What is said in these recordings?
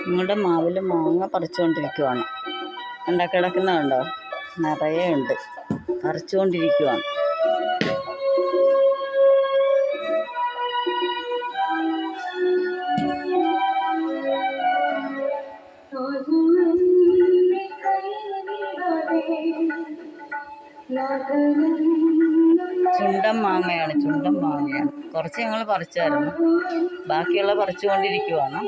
നിങ്ങളുടെ മാവിൽ മാങ്ങ പറിച്ചുകൊണ്ടിരിക്കുവാണ്. കിടക്കുന്നതുണ്ടോ? നിറയെ ഉണ്ട്. പറിച്ചുകൊണ്ടിരിക്കുവാണ്. ചുണ്ടൻ മാങ്ങയാണ്. കുറച്ച് ഞങ്ങൾ പറിച്ചായിരുന്നു. ബാക്കിയുള്ള പറിച്ചുകൊണ്ടിരിക്കുവാണ്.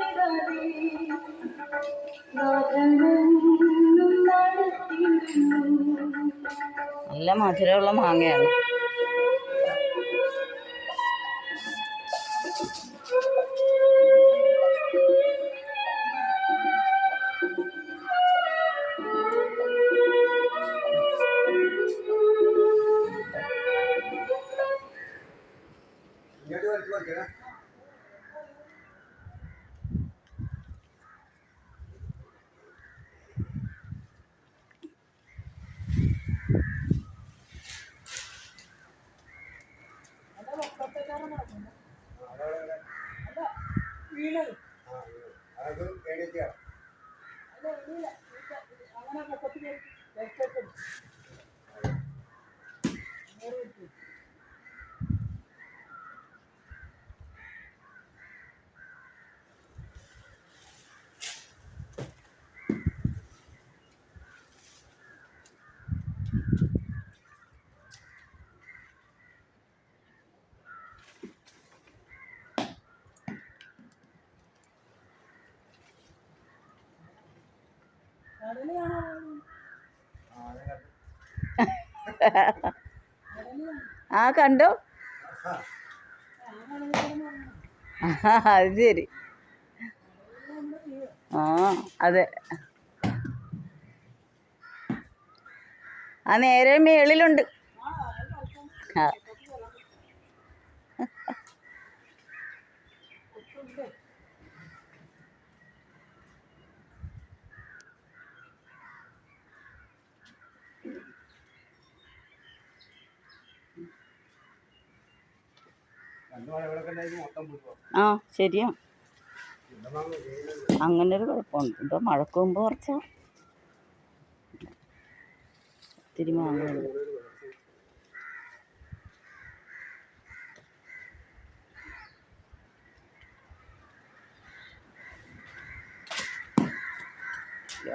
നല്ല മധുരമുള്ള മാങ്ങയാണ്. ആ കണ്ടു. അത് ശരി. ആ അതെ. ആ നേരെ മേളിലുണ്ട്. ആ ആ ശരിയാ. അങ്ങനൊരു കുഴപ്പമുണ്ട്. ഇപ്പോൾ മഴക്ക് മുമ്പ് കുറച്ചാ ഒത്തിരി മാങ്ങയുണ്ട്.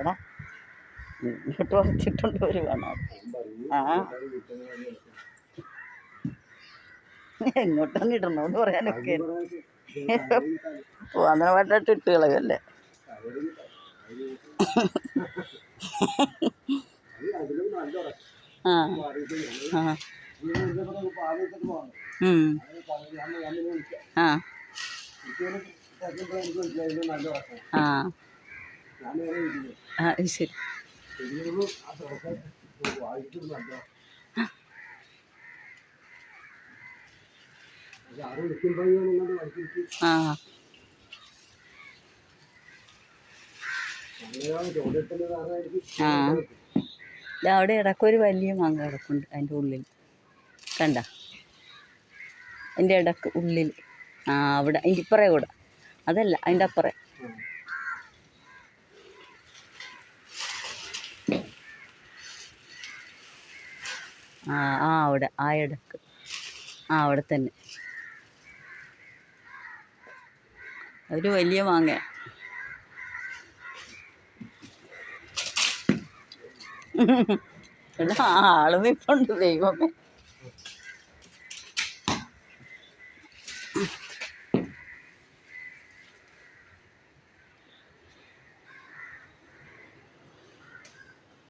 എടാ ഇങ്ങോട്ട് വച്ചിട്ടുണ്ട് ഒരു കാണാം. ആ എങ്ങോട്ടൊന്നും ഇടണോന്ന് പറയാനൊക്കെ പോവാന്നപാട്ടായിട്ട് ഇട്ട് കളയല്ലേ. ആ ആ ആ ആ ശരി. ആ ആ അവിടെ ഇടയ്ക്കൊരു വലിയ മാങ്ങ കിടപ്പുണ്ട്. അതിൻ്റെ ഉള്ളിൽ കണ്ട, അതിൻ്റെ ഇടക്ക് ഉള്ളിൽ. ആ അവിടെ അതിൻ്റെ ഇപ്പറേ കൂടെ. അതല്ല, അതിൻ്റെ അപ്പുറേ. ആ ആ അവിടെ ആ ഇടക്ക്. ആ അവിടെ തന്നെ ഒരു വലിയ മാങ്ങ. ആള് നിൽപ്പുണ്ട്. ദൈവമേ.